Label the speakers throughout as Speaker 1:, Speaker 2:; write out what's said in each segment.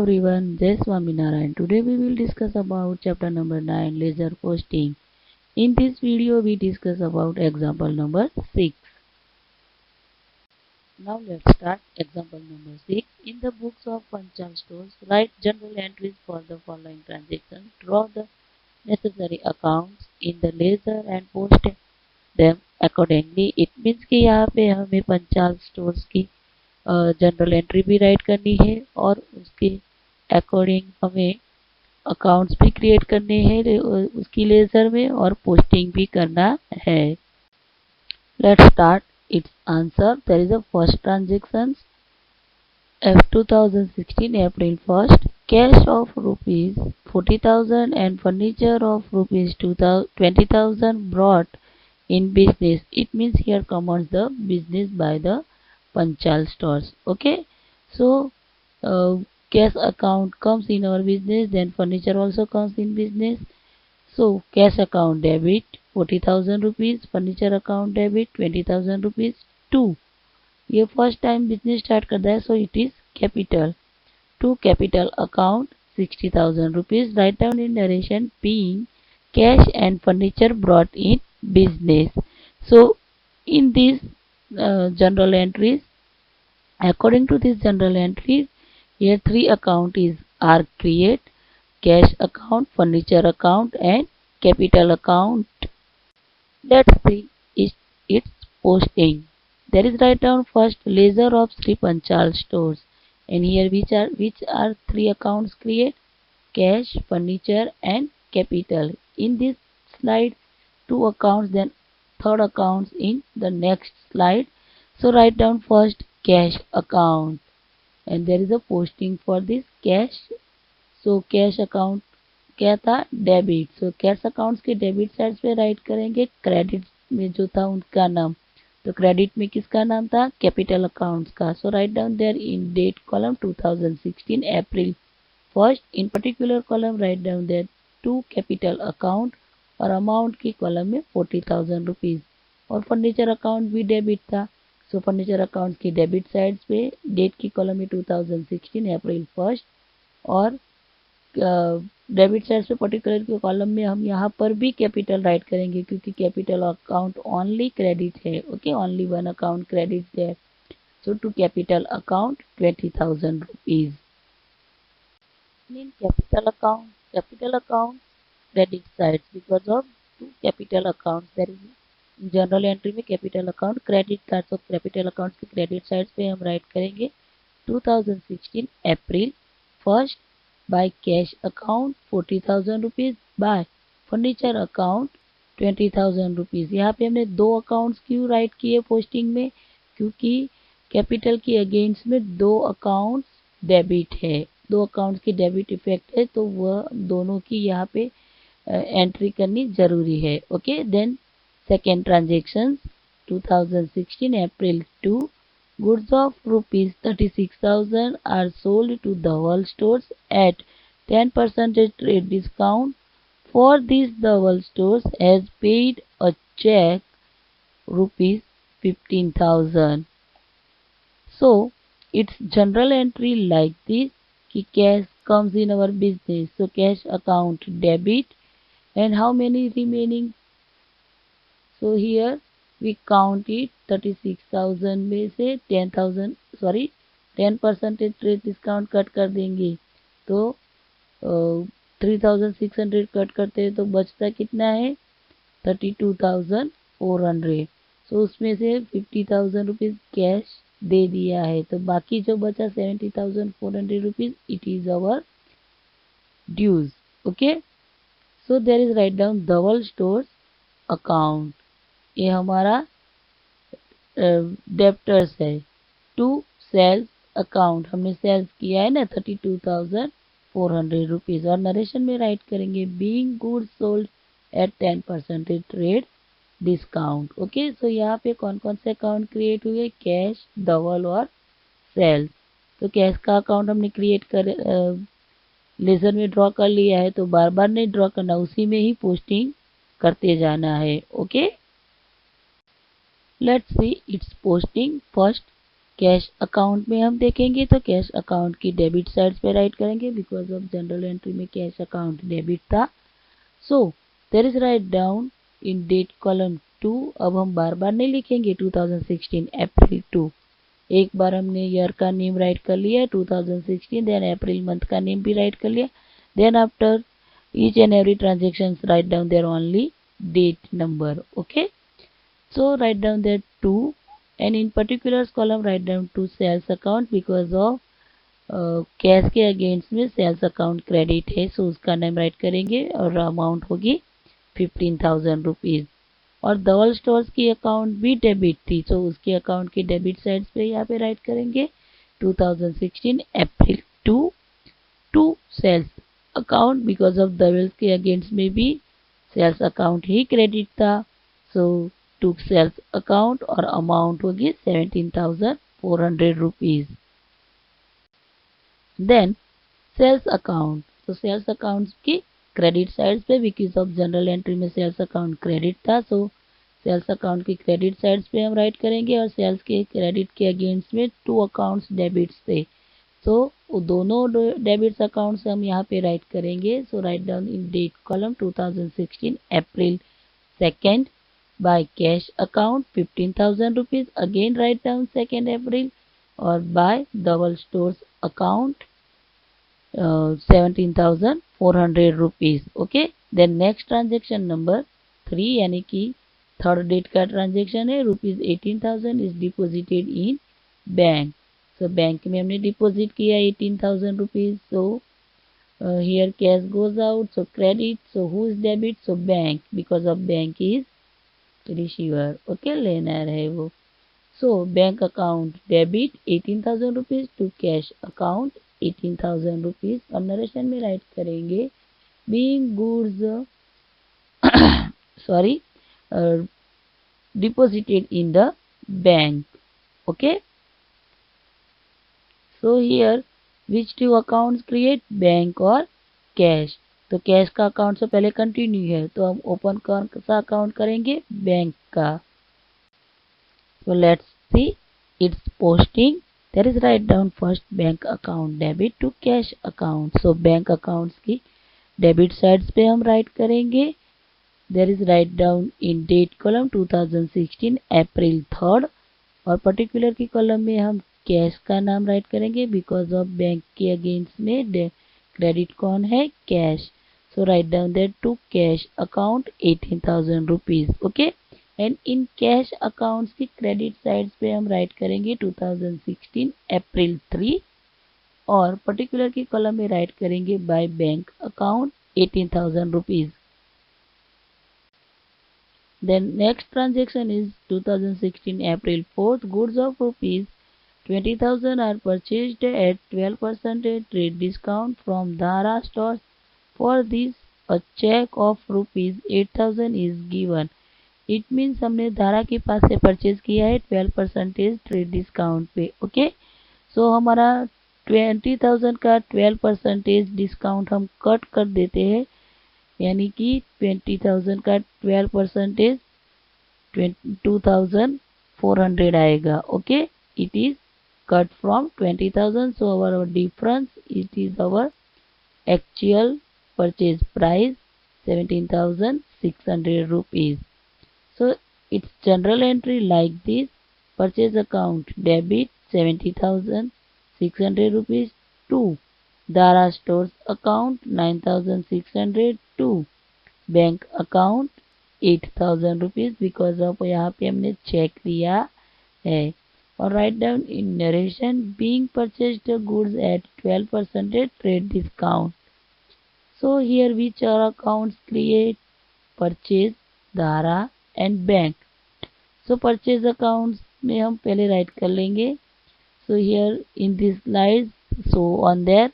Speaker 1: everyone, Jai Swaminarayan. Today we will discuss about chapter number 9, Ledger Posting. In this video we discuss about example number 6. Now let's start example number 6. In the books of Panchal stores, write general entries for the following transactions. Draw the necessary accounts in the ledger and post them accordingly. It means कि यहाँ पे हमें Panchal stores की general entry भी right करनी है और उसके अकॉर्डिंग हमें अकाउंट्स भी क्रिएट करने हैं उसकी लेजर में और पोस्टिंग भी करना है. Let's start its answer. There is a first transaction F 2016 April 1st, cash of rupees 40,000 and furniture of rupees 20,000 brought in business. It means here comes the business by the Panchal stores. Okay, so cash account comes in our business, then furniture also comes in business. So cash account debit 40,000 rupees, furniture account debit 20,000 rupees. 2, ये first time business start करता है, so it is capital. To capital account 60,000 rupees. Write down in narration being cash and furniture brought in business. So in this general entries, according to this general entries, here 3 account are create: cash account, furniture account and capital account. Let's see its posting. There is write down first ledger of Sri Panchal stores, and here which are 3 accounts create: cash, furniture and capital. In this slide 2 accounts, then third accounts in the next slide. So write down first cash account, and there is a posting for this cash. So cash account क्या था? Debit. So cash accounts के debit side पे write करेंगे. Credit में जो था उनका नाम, तो क्रेडिट में किसका नाम था? कैपिटल अकाउंट्स का. So write down there in date column 2016 April 1st. In particular column write down there 2 capital account और अमाउंट की कॉलम में 40,000 रुपीज. और फर्नीचर अकाउंट भी डेबिट था, सो फर्नीचर अकाउंट की डेबिट साइड पे डेट की कॉलम में 2016 अप्रैल 1st और डेबिट साइड पे पर्टिकुलर के कॉलम में हम यहाँ पर भी कैपिटल राइट करेंगे क्योंकि कैपिटल अकाउंट ओनली क्रेडिट है. Okay, only one account credit है. So to capital account 20,000 rupees. In capital account credit side because of 2 capital account. There is general entry में कैपिटल अकाउंट क्रेडिट कार्ड. तो capital account की credit side पे हम write करेंगे 2016 April 1st by cash account 40,000 rupees, by furniture account 20,000 rupees. यहाँ पे हमने 2 accounts क्यों राइट किए पोस्टिंग में? क्योंकि कैपिटल की अगेंस्ट में 2 अकाउंट्स डेबिट है, 2 अकाउंट्स की डेबिट इफेक्ट है, तो वह दोनों की यहाँ पे एंट्री करनी जरूरी है. Okay, then second transaction 2016 April 2, goods of rupees 36,000 are sold to Dhawal stores at 10% trade discount. For these Dhawal stores has paid a check rupees 15,000. So its general entry like this कि cash comes in our business, so cash account debit, and how many remaining? So here we count it 36,000 में से 10% trade discount cut कर देंगे तो 3,600 cut करते हैं तो बचता कितना है? 32,400. सो उसमें से 50,000 रुपीज कैश दे दिया है, तो बाकी जो बचा 70,400 rupees it is our dues. Okay, so there is write down Dhawal stores account. ये हमारा डेप्टर्स है. टू सेल्स अकाउंट, हमने सेल्स किया है ना 32,400 रुपीज. और नरेशन में राइट करेंगे being goods sold at 10% trade discount. Okay, so यहाँ पे कौन कौन से अकाउंट क्रिएट हुए? कैश, डबल और सेल्स. तो कैश का अकाउंट हमने क्रिएट कर लेजर में ड्रॉ कर लिया है, तो बार बार नहीं ड्रॉ करना, उसी में ही पोस्टिंग करते जाना है. Okay, let's see its posting. First cash account में हम देखेंगे तो कैश अकाउंट की डेबिट साइड पे राइट करेंगे बिकॉज ऑफ जनरल एंट्री में कैश अकाउंट डेबिट था। So there is write down in date column 2। अब हम बार बार नहीं लिखेंगे 2016 अप्रैल 2, एक बार हमने ईयर का नेम राइट कर लिया 2016, देन अप्रैल मंथ का नेम भी राइट कर लिया, then after each and every transactions write down their only date number. Okay, so write down there 2, and in particulars column write down to sales account because of cash के against में sales account credit है, सो उसका नाम write करेंगे और amount होगी 15,000 rupees. और धवल stores की अकाउंट भी डेबिट थी, सो उसके अकाउंट की डेबिट साइड पे यहाँ पे राइट करेंगे 2016 April 2 to sales account because of Dhaval's के अगेंस्ट में भी सेल्स अकाउंट ही क्रेडिट था, सो टू सेल्स अकाउंट और अमाउंट होगी 17,400 रुपीज़। देन सेल्स अकाउंट, तो सेल्स अकाउंट की क्रेडिट साइड पे बिकॉज ऑफ जनरल एंट्री में सेल्स अकाउंट क्रेडिट था, सो सेल्स अकाउंट की क्रेडिट साइड पे हम राइट करेंगे और सेल्स के क्रेडिट के अगेंस्ट में 2 अकाउंट्स डेबिट्स थे, सो वो दोनों डेबिट्स अकाउंट्स हम यहाँ पे राइट करेंगे। So write down in date column 2016 April 2 by cash account 15,000 rupees, again write down 2 April, और by Dhaval stores account 17,400 rupees. Okay, then next transaction number 3 यानी कि थर्ड डेट का ट्रांजेक्शन है, ₹18,000 is deposited in bank. So bank में हमने deposit किया 18,000 rupees, so here cash goes out, so credit, so who is debit, so bank because of bank is receiver. Okay, lender है वो, so bank account debit 18,000 rupees to cash account 18,000 rupees. और narration में write करेंगे being goods sorry deposited in the bank. Okay, so here which two accounts create, bank और cash. तो cash का account से पहले कंटिन्यू है तो हम ओपन कौन सा अकाउंट करेंगे, बैंक का। so let's see its posting, there is write down first bank account debit to cash account। so bank accounts की डेबिट साइड्स पे हम राइट करेंगे, there is write down in date column 2016 अप्रैल 3, और particular की column में हम cash का नाम राइट करेंगे बिकॉज ऑफ बैंक के अगेंस्ट में क्रेडिट कौन है, cash. So write down that to cash account 18,000 rupees. Okay, and in cash accounts की क्रेडिट साइड पे हम राइट करेंगे 2016 अप्रैल 3, और पर्टिकुलर की कॉलम में राइट करेंगे by bank account 18,000 rupees. Then next transaction is 2016 April 4th, goods of rupees 20,000 are purchased at 12% trade discount from Dhara stores. For this, a check of rupees 8,000 is given. It means हमने धारा के पास से purchase किया है 12% trade discount पे। Okay, सो हमारा 20,000 का 12% डिस्काउंट हम कट कर देते हैं, यानी कि 20,000 का 12% 2,400 आएगा। Okay, it is cut from 20,000, so our difference it is our actual purchase price 17,600 rupees. So its journal entry like this: purchase account debit 70,600 rupees to Dara stores account 9,600 to bank account 8,000 rupees because of यहाँ पे हमने cheque दिया है। और write down in narration being purchased goods at 12% trade discount. So here which are accounts create, purchase, Dhara and bank. So purchase accounts में हम पहले write कर लेंगे। So here in this slide, so on there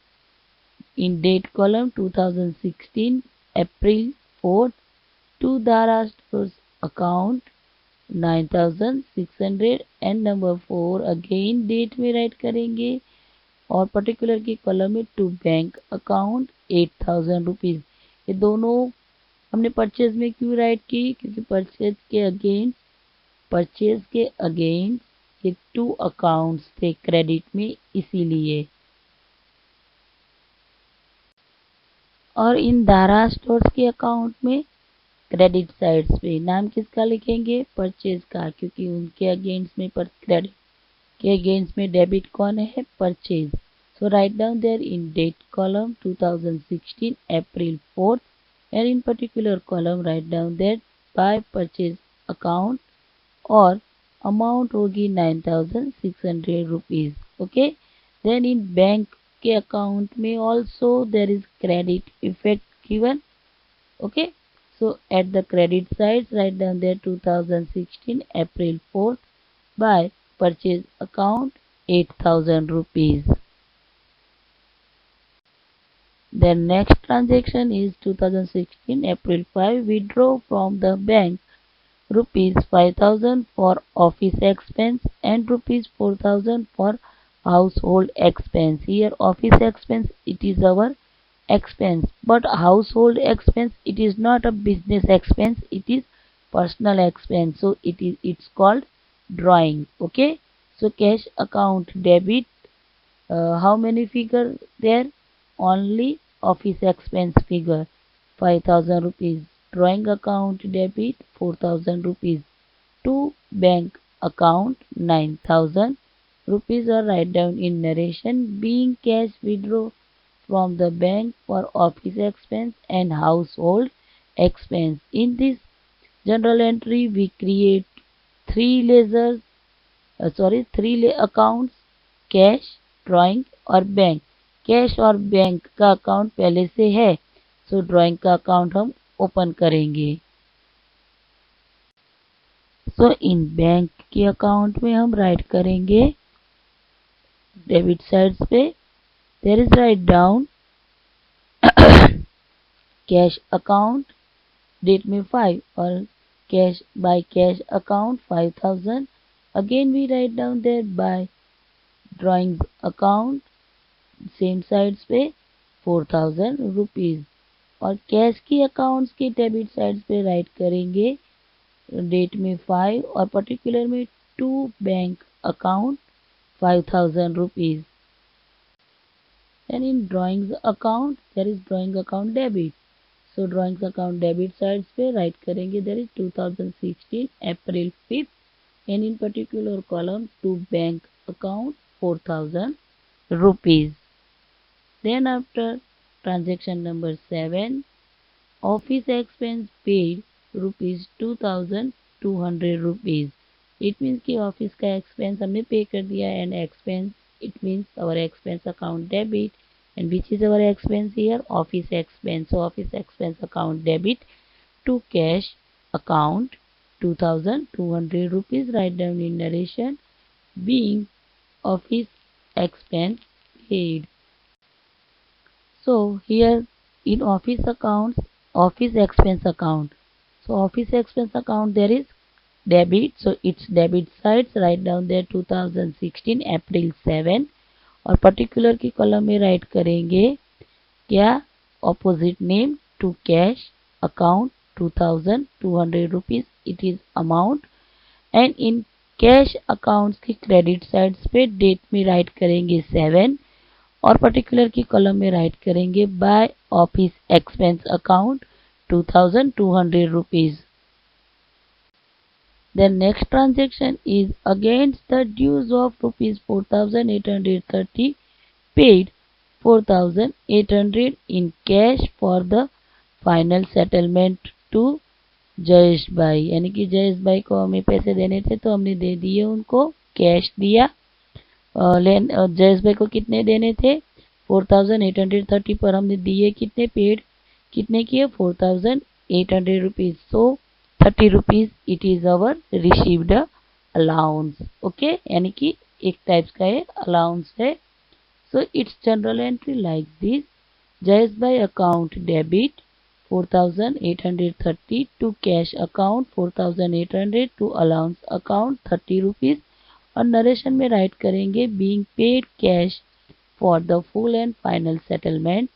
Speaker 1: in date column 2016 April 4 to Dara stores account 9,600 and number 4 again date में write करेंगे, और particular की column में टू बैंक अकाउंट 8,000 रुपीज़। ये दोनों हमने परचेज में क्यों राइट की, क्योंकि परचेज के अगेंस्ट ये 2 अकाउंट्स थे क्रेडिट में, इसीलिए। और इन दारा स्टोर्स के अकाउंट में क्रेडिट साइड्स पे नाम किसका लिखेंगे? परचेज का, क्योंकि उनके अगेंस्ट में क्रेडिट के अगेंस्ट में डेबिट कौन है? Purchase. So write down there in date column 2016 April 4th and in particular column write down that by purchase account और अमाउंट होगी 9600 rupees. Okay, then in bank के अकाउंट में also there is credit effect given. Okay, so at the credit side write down there 2016 April 4th by purchase account 8000 rupees. The next transaction is 2016 April 5 withdraw from the bank rupees 5000 for office expense and rupees 4000 for household expense. Here office expense it is our expense, but household expense it is not a business expense, it is personal expense, so it's called drawing. Okay, so cash account debit, how many figure there? Only office expense figure 5000 rupees. Drawing account debit 4000 rupees. To bank account 9000 rupees, or write down in narration being cash withdraw from the bank for office expense and household expense. In this journal entry we create three ledgers, three accounts: cash, drawing और bank. Cash और bank का account पहले से है, सो drawing का account हम open करेंगे। सो इन bank के अकाउंट में हम राइट करेंगे डेबिट साइड्स पे there is write down cash account date में 5 और cash by cash account 5000। Again we write down there by drawing account same sides पे 4000 रुपीज, और कैश की अकाउंट्स के डेबिट साइड्स पे राइट करेंगे डेट में 5 और पर्टिकुलर में to bank account 5000 rupees. Then in drawings account there is drawing account debit. So drawings account debit sides पे write करेंगे there is 2016 April 5th and in particular column to bank account 4000 rupees. Then after transaction number 7, office expense paid rupees 2200 rupees. It means कि office का expense हमने पे कर दिया, and expense it means our expense account debit, and which is our expense here? Office expense. So office expense account debit to cash account 2200 rupees. Write down in narration being office expense paid. So here in office accounts, office expense account. So office expense account there is debit, so its debit sides write down there 2016 April 7 और particular की column में write करेंगे क्या? Opposite name to cash account 2200 rupees it is amount, and in cash accounts की credit sides पे date में write करेंगे 7 और पर्टिकुलर की कॉलम में राइट करेंगे by office expense account 2200 rupees. The next transaction is against the dues of rupees 4830 paid 4800 in cash for the final settlement to Jayesh भाई, यानी कि जयेश भाई को हमें पैसे देने थे तो हमने दे दिए, उनको कैश दिया। जयेश भाई को कितने देने थे? 4830 पर हमने दिए कितने? पेड कितने किए? 4800 rupees. So 30 rupees it is our received allowance. Okay, यानी कि एक टाइप्स का ये अलाउंस है। So it's general entry like this: Jayesh bhai account debit 4830 to cash account 4800 to allowance account 30 rupees, और नरेशन में राइट करेंगे being paid cash for the full and final settlement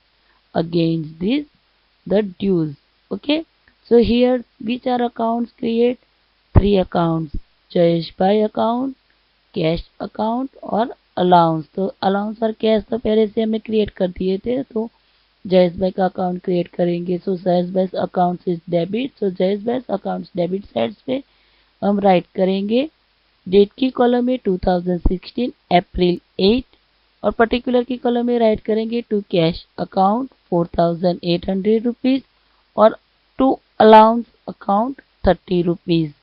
Speaker 1: against this the dues. Okay, so here which are accounts create? 3 accounts: Jayesh Bhai account, cash account और allowance. तो allowance और cash तो पहले से हमें create कर दिए थे, तो जयेश भाई का अकाउंट क्रिएट करेंगे। सो Jayesh bhai account is debit, so Jayesh bhai account debit side पे हम राइट करेंगे डेट की कॉलम में 2016 अप्रैल 8 और पर्टिकुलर की कॉलम में राइट करेंगे टू कैश अकाउंट 4800 रुपीज और to allowance account 30 rupees.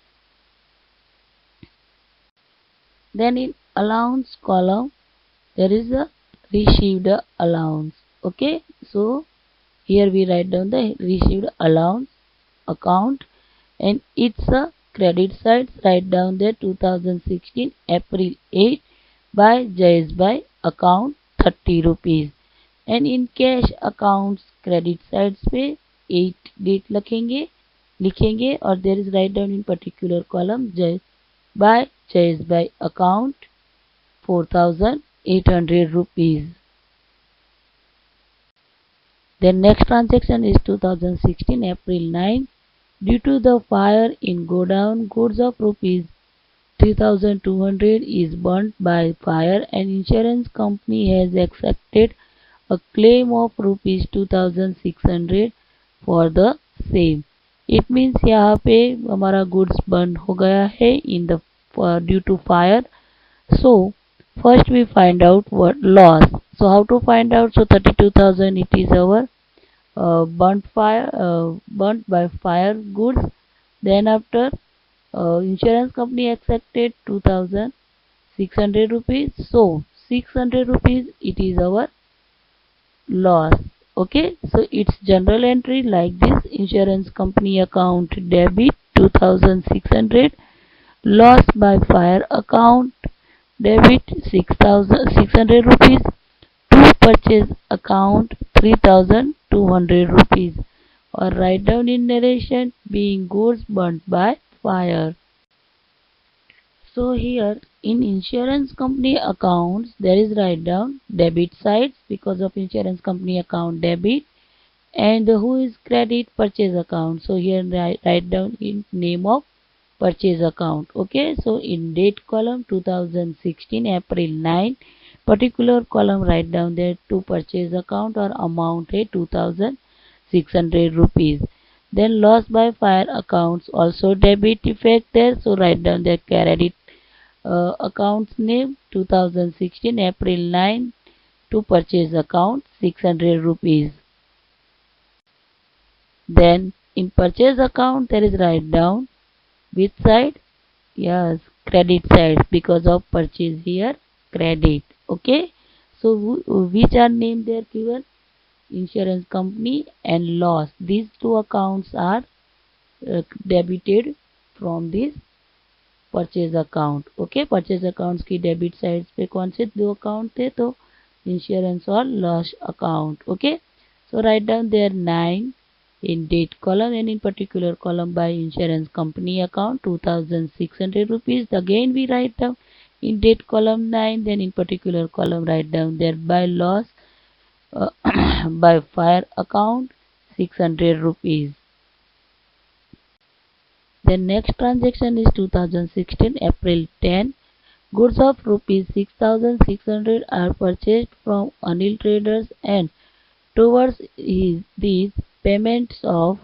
Speaker 1: Then in allowance column there is a received allowance. Okay, so here we write down the received allowance account and it's a credit side. Write down there 2016 April 8 by Jayesh by account 30 rupees and in cash accounts credit sides पे 8 date लिखेंगे और there is write down in particular column Jayesh by account 4800 rupees. The next transaction is 2016 April 9. Due to the fire in godown, goods of rupees 3200 is burnt by fire and insurance company has accepted a claim of rupees 2600 for the same. It means यहाँ पे हमारा goods burn हो गया है in the due to fire. So first we find out what loss. So how to find out? So 32,000 it is our burnt by fire goods. Then after insurance company accepted 2600 rupees. So 600 rupees it is our loss. Okay, so it's general entry like this: insurance company account debit 2600, loss by fire account debit 600 rupees, to purchase account 3200 rupees, or write down in narration being goods burnt by fire. So here in insurance company accounts there is write down debit sides because of insurance company account debit, and who is credit purchase account. So here write down in name of purchase account. Okay, so in date column 2016 April 9, particular column write down there to purchase account or amount है 2600 rupees. Then loss by fire accounts also debit effect there, so write down their credit accounts name 2016 April 9 to purchase account 600 rupees. Then in purchase account there is write down which side? Yes, credit side because of purchase here credit. Okay, so which are named there given? Insurance company and loss. These two accounts are debited from this purchase account. Okay, purchase accounts की debit side पे कौन से दो account थे? तो insurance और loss account. Okay, so write down there 9 in date column and in particular column by insurance company account 2600 rupees. Again we write down in date column 9, then in particular column write down there by loss by fire account 600 rupees. The next transaction is 2016 April 10. Goods of rupees 6600 are purchased from Anil Traders and towards these payments of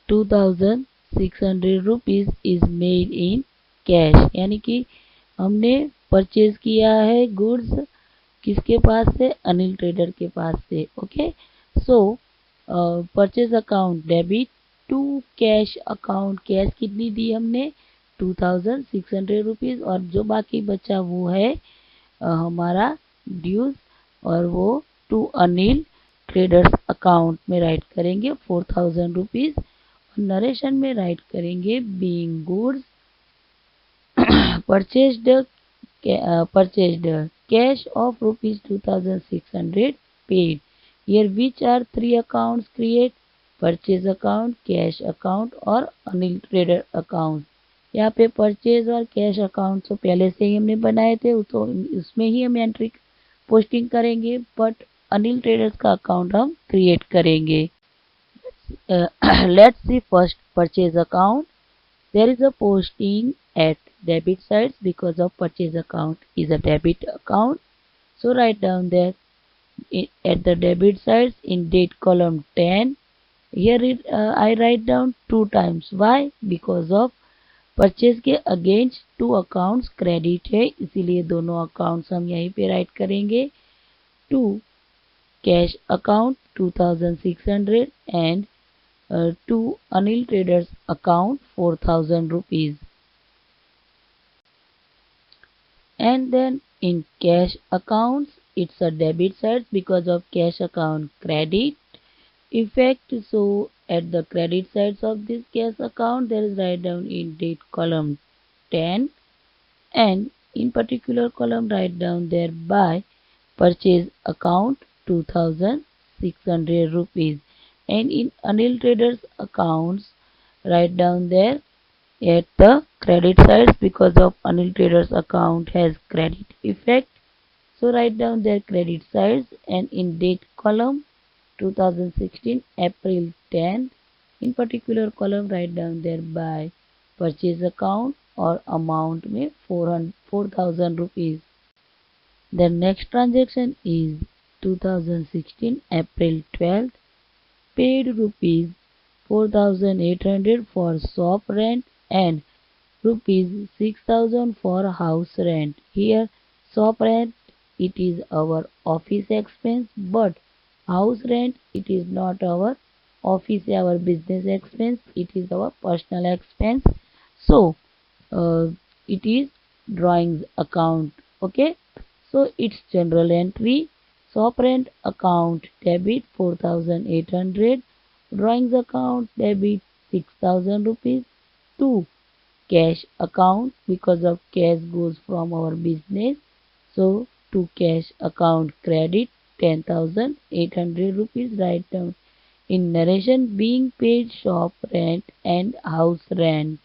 Speaker 1: 2600 rupees is made in cash. यानी कि हमने purchase किया है goods किसके पास से? Anil trader के पास से. Okay, so purchase account debit to cash account. Cash कितनी दी हमने? 2600 रुपीज़, और जो बाकी बचा वो है हमारा ड्यूज, और वो टू अनिल ट्रेडर्स अकाउंट में राइट करेंगे 4000 रुपीज़. और नरेशन में राइट करेंगे being goods purchased cash of rupees 2600 paid. Here which are three accounts create? Purchase account, cash account और अनिल ट्रेडर अकाउंट. यहाँ पे परचेज और कैश अकाउंट तो पहले से ही हमने बनाए थे, तो उसमें ही हम एंट्री पोस्टिंग करेंगे, बट अनिल ट्रेडर्स का अकाउंट हम क्रिएट करेंगे. Let's see first purchase account. There is a posting at debit sides because of purchase account is a debit account. So write down there at the debit sides in date column 10. Here I write down 2 times. Why? Because of purchase के against 2 accounts credit है, इसीलिए दोनों accounts हम यहीं पे write करेंगे. 2 cash account 2600 and 2 Anil traders account 4000 rupees. And then in cash accounts it's a debit side because of cash account credit effect. So at the credit sides of this cash account there is write down in date column 10, and in particular column write down there by purchase account 2600 rupees, and in Anil traders accounts write down there at the credit sides because of Anil traders account has credit effect. So write down their credit sides, and in date column 2016 April 10th. In particular column write down there by purchase account और amount में 4000 rupees. The next transaction is 2016 April 12th. Paid rupees 4800 for shop rent and rupees 6000 for house rent. Here shop rent it is our office expense, but house rent it is not our office our business expense, it is our personal expense. So it is drawings account. Okay, so it's general entry. Shop rent account debit 4800, drawings account debit 6000 rupees. To cash account because of cash goes from our business, so to cash account credit 10,800 rupees. Write down in narration being paid shop rent and house rent.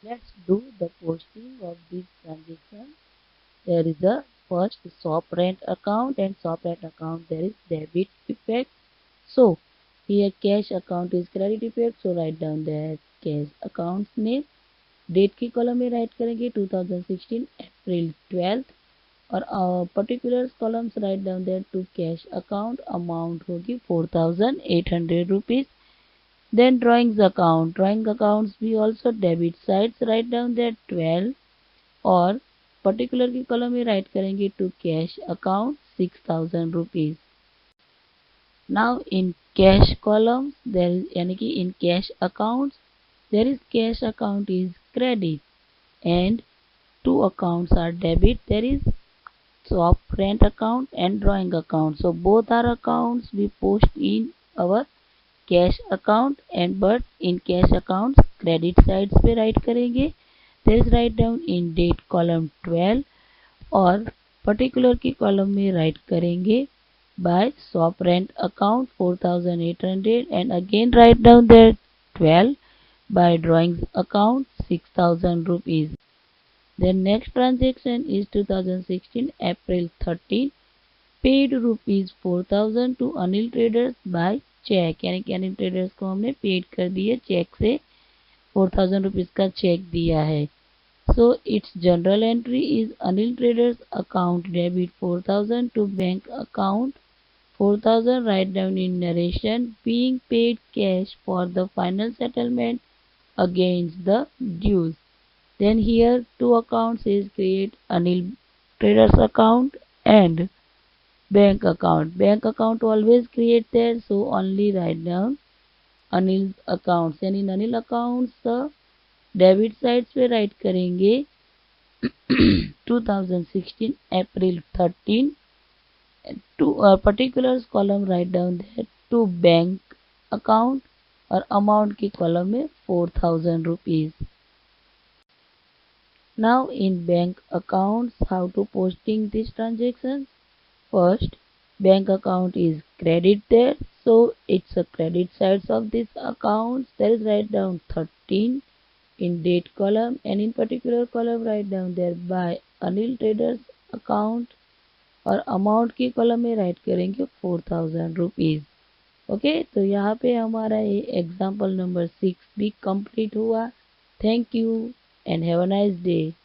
Speaker 1: Let's do the posting of this transaction. There is a first shop rent account, and shop rent account there is debit effect. So here cash account is credit effect, so write down there cash accounts name. Date की column में write करेंगे 2016 April 12th, और particulars columns write down there to cash account amount होगी 4800 rupees. Then drawings accounts भी also debit sides write down there 12, और particular की column में write करेंगे to cash account 6000 rupees. Now in cash column there is यानी कि in cash accounts there is cash account is credit and 2 accounts are debit. There is shop rent account and drawing account. So both are accounts we post in our cash account, and but in cash accounts credit sides पे write करेंगे. There is write down in date column 12, और particular की column में write करेंगे by shop rent account 4800, and again write down there 12 by drawings account 6000 rupees. The next transaction is 2016 April 13. Paid rupees 4000 to Anil traders by check, यानी कि Anil traders को हमने paid कर दिए, चेक से 4000 रुपीज का चेक दिया है. So its general entry is Anil traders account debit 4000 to bank account 4000. Write down in narration being paid cash for the final settlement against the dues. Then here 2 accounts is create Anil traders account and bank account. Bank account always create there, so only write down Anil's accounts, and in Anil accounts the debit sides पे write करेंगे 2016 April 13. To particulars column write down there to bank account, और amount की column में 4000 rupees. Now in bank accounts how to posting this transaction. First bank account is credit there, so it's a credit sides of this account. There is write down 13 in date column, and in particular column write down there by Anil traders account, और amount की column में write करेंगे 4000 rupees. Okay, तो यहाँ पे हमारा ये example number 6 भी कंप्लीट हुआ. Thank you. and have a nice day.